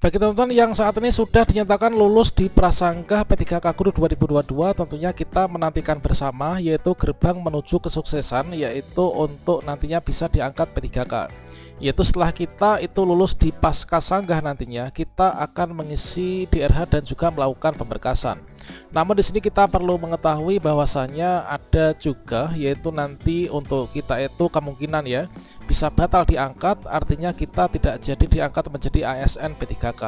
Bagi teman-teman yang saat ini sudah dinyatakan lulus di Prasangka P3K Guru 2022, tentunya kita menantikan bersama yaitu gerbang menuju kesuksesan, yaitu untuk nantinya bisa diangkat P3K. Yaitu setelah kita itu lulus di Pasca Sanggah, nantinya kita akan mengisi DRH dan juga melakukan pemberkasan. Namun di sini kita perlu mengetahui bahwasanya ada juga yaitu nanti untuk kita itu kemungkinan ya bisa batal diangkat, artinya kita tidak jadi diangkat menjadi ASN P3K.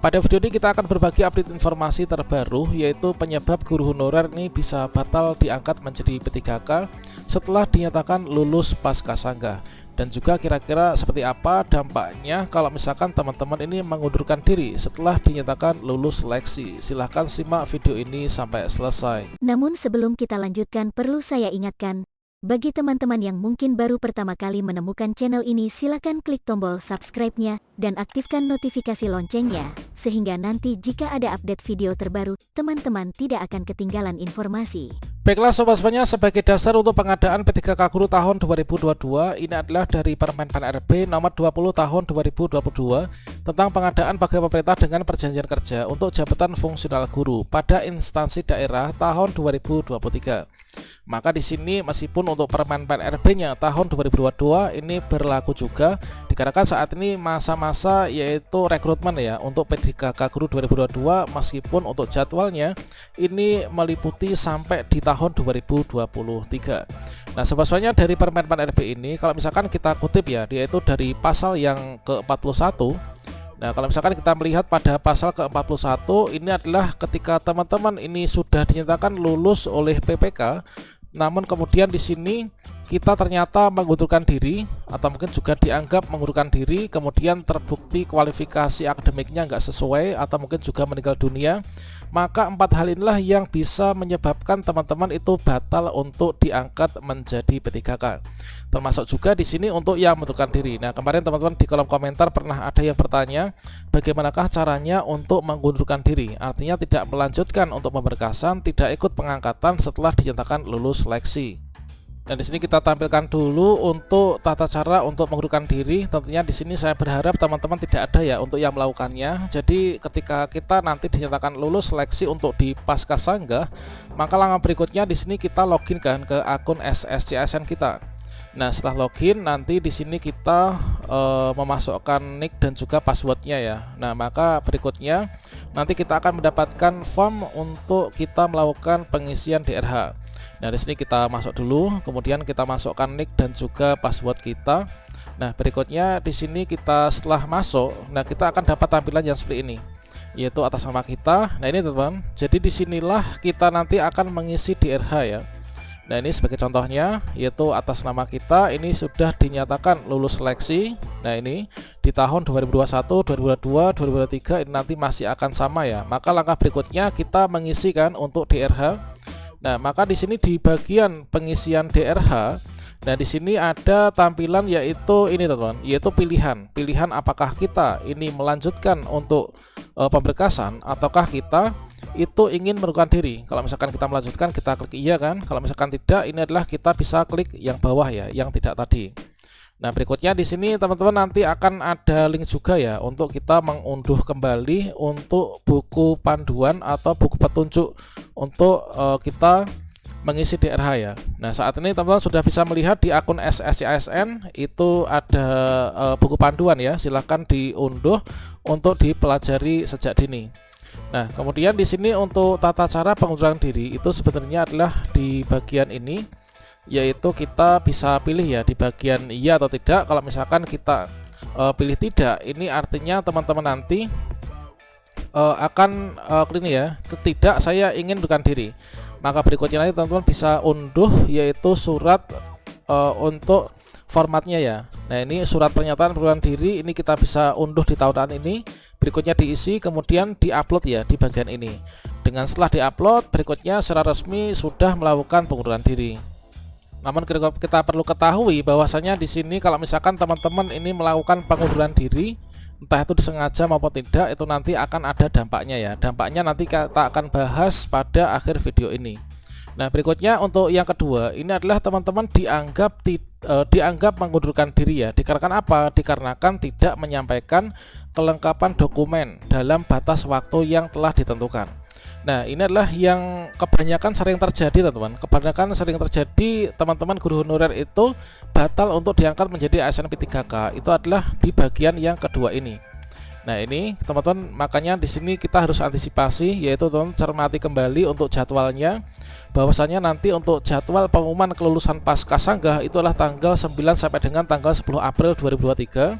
Pada video ini kita akan berbagi update informasi terbaru, yaitu penyebab guru honorer ini bisa batal diangkat menjadi P3K setelah dinyatakan lulus Pasca Sanggah. Dan juga kira-kira seperti apa dampaknya kalau misalkan teman-teman ini mengundurkan diri setelah dinyatakan lulus seleksi. Silahkan simak video ini sampai selesai. Namun sebelum kita lanjutkan, perlu saya ingatkan, bagi teman-teman yang mungkin baru pertama kali menemukan channel ini, silakan klik tombol subscribe-nya dan aktifkan notifikasi loncengnya, sehingga nanti jika ada update video terbaru, teman-teman tidak akan ketinggalan informasi. Baiklah sobat semuanya, sebagai dasar untuk pengadaan P3K Guru tahun 2022, ini adalah dari Permen Pan RB nomor 20 tahun 2022 tentang pengadaan pegawai pemerintah dengan perjanjian kerja untuk jabatan fungsional guru pada instansi daerah tahun 2023. Maka di sini meskipun untuk Permen Pan RB-nya tahun 2022 ini berlaku juga dikarenakan saat ini masa-masa yaitu rekrutmen ya untuk P3K Guru 2022, meskipun untuk jadwalnya ini meliputi sampai di tahun 2023. Nah, sebetulnya dari Permen Pan RB ini kalau misalkan kita kutip ya, yaitu dari pasal yang ke-41. Nah, kalau misalkan kita melihat pada pasal ke-41 ini adalah ketika teman-teman ini sudah dinyatakan lulus oleh PPK, namun kemudian di sini kita ternyata mengundurkan diri atau mungkin juga dianggap mengundurkan diri, kemudian terbukti kualifikasi akademiknya nggak sesuai atau mungkin juga meninggal dunia, maka 4 hal inilah yang bisa menyebabkan teman-teman itu batal untuk diangkat menjadi P3K. Termasuk juga di sini untuk yang mengundurkan diri. Nah, kemarin teman-teman di kolom komentar pernah ada yang bertanya bagaimanakah caranya untuk mengundurkan diri, artinya tidak melanjutkan untuk pemberkasan, tidak ikut pengangkatan setelah dinyatakan lulus seleksi. Dan di sini kita tampilkan dulu untuk tata cara untuk mengundurkan diri. Tentunya di sini saya berharap teman-teman tidak ada ya untuk yang melakukannya. Jadi ketika kita nanti dinyatakan lulus seleksi untuk di Pasca Sanggah, maka langkah berikutnya di sini kita login kan ke akun SSCSN kita. Nah, setelah login nanti di sini kita memasukkan nick dan juga passwordnya ya. Nah, maka berikutnya nanti kita akan mendapatkan form untuk kita melakukan pengisian DRH. Nah, di sini kita masuk dulu, kemudian kita masukkan nick dan juga password kita. Nah, berikutnya di sini kita setelah masuk, nah kita akan dapat tampilan yang seperti ini, yaitu atas nama kita. Nah, ini teman-teman. Jadi disinilah kita nanti akan mengisi DRH ya. Nah, ini sebagai contohnya, yaitu atas nama kita ini sudah dinyatakan lulus seleksi. Nah, ini di tahun 2021, 2022, 2023 ini nanti masih akan sama ya. Maka langkah berikutnya kita mengisikan untuk DRH. Nah, maka di sini di bagian pengisian DRH, nah di sini ada tampilan yaitu ini teman-teman, yaitu pilihan apakah kita ini melanjutkan untuk pemberkasan ataukah kita itu ingin mengundurkan diri. Kalau misalkan kita melanjutkan, kita klik iya kan. Kalau misalkan tidak, ini adalah kita bisa klik yang bawah ya, yang tidak tadi. Nah, berikutnya di sini teman-teman nanti akan ada link juga ya untuk kita mengunduh kembali untuk buku panduan atau buku petunjuk untuk kita mengisi DRH ya. Nah, saat ini teman-teman sudah bisa melihat di akun SSCSN itu ada buku panduan ya. Silahkan diunduh untuk dipelajari sejak dini. Nah, kemudian di sini untuk tata cara pengunduran diri itu sebenarnya adalah di bagian ini, yaitu kita bisa pilih ya di bagian iya atau tidak. Kalau misalkan kita pilih tidak, ini artinya teman-teman nanti akan klik ini ya, tidak, saya ingin mengundurkan diri. Maka berikutnya nanti teman-teman bisa unduh yaitu surat untuk formatnya ya. Nah, ini surat pernyataan pengunduran diri, ini kita bisa unduh di tahun ini. Berikutnya diisi, kemudian diupload ya di bagian ini. Dengan setelah diupload, berikutnya secara resmi sudah melakukan pengunduran diri. Namun kita perlu ketahui bahwasanya di sini kalau misalkan teman-teman ini melakukan pengunduran diri, entah itu disengaja maupun tidak, itu nanti akan ada dampaknya ya. Dampaknya nanti kita akan bahas pada akhir video ini. Nah, berikutnya untuk yang kedua, ini adalah teman-teman dianggap mengundurkan diri ya. Dikarenakan apa? Dikarenakan tidak menyampaikan kelengkapan dokumen dalam batas waktu yang telah ditentukan. Nah, ini adalah yang kebanyakan sering terjadi, teman-teman. Kebanyakan sering terjadi teman-teman guru honorer itu batal untuk diangkat menjadi ASN P3K. Itu adalah di bagian yang kedua ini. Nah, ini teman-teman, makanya di sini kita harus antisipasi, yaitu teman cermati kembali untuk jadwalnya, bahwasanya nanti untuk jadwal pengumuman kelulusan Paskah itu adalah tanggal 9 sampai dengan tanggal 10 April 2023.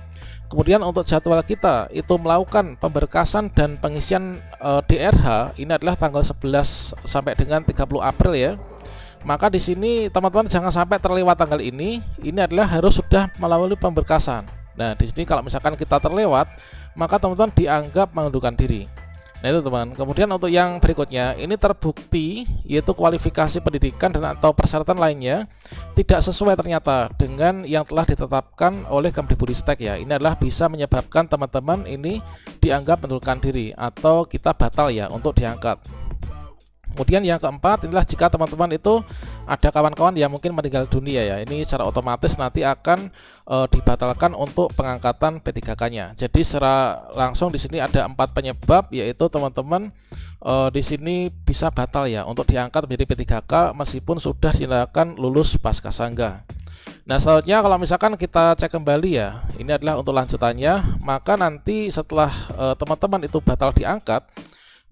Kemudian untuk jadwal kita itu melakukan pemberkasan dan pengisian DRH ini adalah tanggal 11 sampai dengan 30 April ya. Maka di sini teman-teman jangan sampai terlewat tanggal ini adalah harus sudah melalui pemberkasan. Nah, di sini kalau misalkan kita terlewat, maka teman-teman dianggap mengundurkan diri. Nah, itu teman. Kemudian untuk yang berikutnya, ini terbukti yaitu kualifikasi pendidikan dan atau persyaratan lainnya tidak sesuai ternyata dengan yang telah ditetapkan oleh Kemdikbudristek ya. Ini adalah bisa menyebabkan teman-teman ini dianggap mengundurkan diri atau kita batal ya untuk diangkat. Kemudian yang keempat inilah jika teman-teman itu ada kawan-kawan yang mungkin meninggal dunia ya. Ini secara otomatis nanti akan dibatalkan untuk pengangkatan P3K-nya. Jadi secara langsung di sini ada 4 penyebab, yaitu teman-teman di sini bisa batal ya untuk diangkat menjadi P3K meskipun sudah dinyatakan lulus Paskasangga. Nah, selanjutnya kalau misalkan kita cek kembali ya, ini adalah untuk lanjutannya, maka nanti setelah teman-teman itu batal diangkat,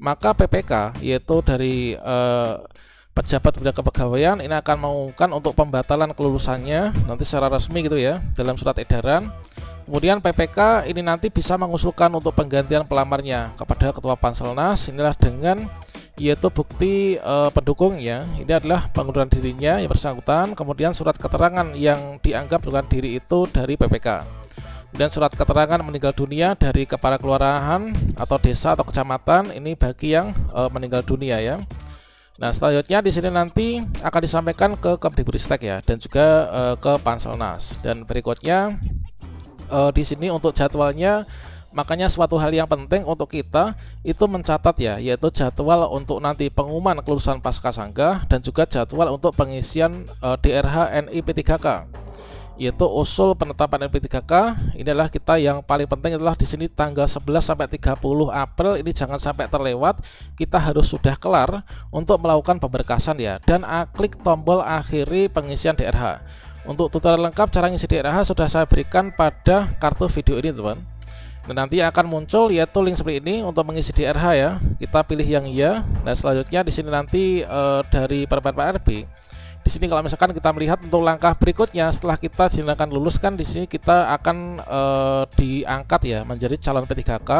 maka PPK yaitu dari pejabat bidang kepegawaian ini akan mengumumkan untuk pembatalan kelulusannya nanti secara resmi gitu ya dalam surat edaran. Kemudian PPK ini nanti bisa mengusulkan untuk penggantian pelamarnya kepada Ketua Panselnas, inilah dengan yaitu bukti pendukung ya. Ini adalah pengunduran dirinya yang bersangkutan, kemudian surat keterangan yang dianggap mengundurkan diri itu dari PPK. Dan surat keterangan meninggal dunia dari kepala kelurahan atau desa atau kecamatan ini bagi yang meninggal dunia ya. Nah, selanjutnya di sini nanti akan disampaikan ke Kemdikbudristek ya dan juga ke Panselnas. Dan berikutnya di sini untuk jadwalnya, makanya suatu hal yang penting untuk kita itu mencatat ya, yaitu jadwal untuk nanti pengumuman kelulusan Paskasangga dan juga jadwal untuk pengisian DRH NI P3K. Yaitu usul penetapan NP3K. Ini adalah kita yang paling penting adalah di sini tanggal 11 sampai 30 April ini jangan sampai terlewat. Kita harus sudah kelar untuk melakukan pemberkasan ya, dan klik tombol akhiri pengisian DRH. Untuk tutorial lengkap cara ngisi DRH sudah saya berikan pada kartu video ini, teman. Dan nanti akan muncul yaitu link seperti ini untuk mengisi DRH ya. Kita pilih yang iya. Nah, selanjutnya di sini nanti dari Permen PRB. Di sini kalau misalkan kita melihat untuk langkah berikutnya setelah kita dinyatakan lulus kan di sini kita akan diangkat ya menjadi calon P3K.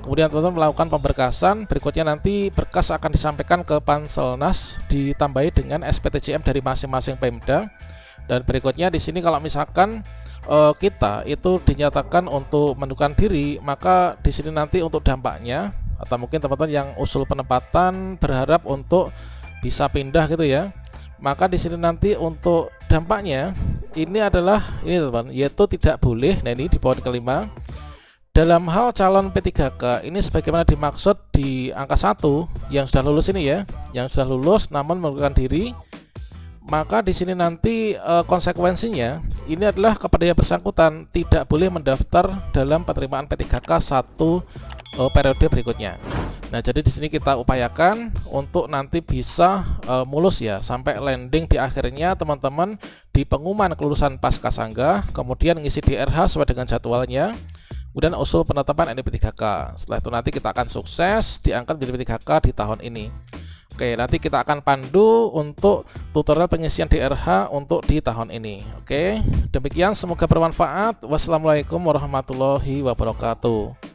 Kemudian teman-teman melakukan pemberkasan, berikutnya nanti berkas akan disampaikan ke Panselnas ditambahi dengan SPTJM dari masing-masing Pemda. Dan berikutnya di sini kalau misalkan kita itu dinyatakan untuk mengundurkan diri, maka di sini nanti untuk dampaknya atau mungkin teman-teman yang usul penempatan berharap untuk bisa pindah gitu ya. Maka di sini nanti untuk dampaknya ini adalah ini teman, yaitu tidak boleh. Nah, ini di poin kelima dalam hal calon P3K ini sebagaimana dimaksud di angka 1 yang sudah lulus ini ya, yang sudah lulus namun mengundurkan diri, maka di sini nanti konsekuensinya ini adalah kepada yang bersangkutan tidak boleh mendaftar dalam penerimaan P3K 1 periode berikutnya. Nah, jadi di sini kita upayakan untuk nanti bisa mulus ya sampai landing di akhirnya teman-teman di pengumuman kelulusan Paskasangga, kemudian ngisi DRH sesuai dengan jadwalnya, kemudian usul penetapan NP3K. Setelah itu nanti kita akan sukses diangkat menjadi P3K di tahun ini. Oke, nanti kita akan pandu untuk tutorial pengisian DRH untuk di tahun ini. Oke, demikian semoga bermanfaat. Wassalamualaikum warahmatullahi wabarakatuh.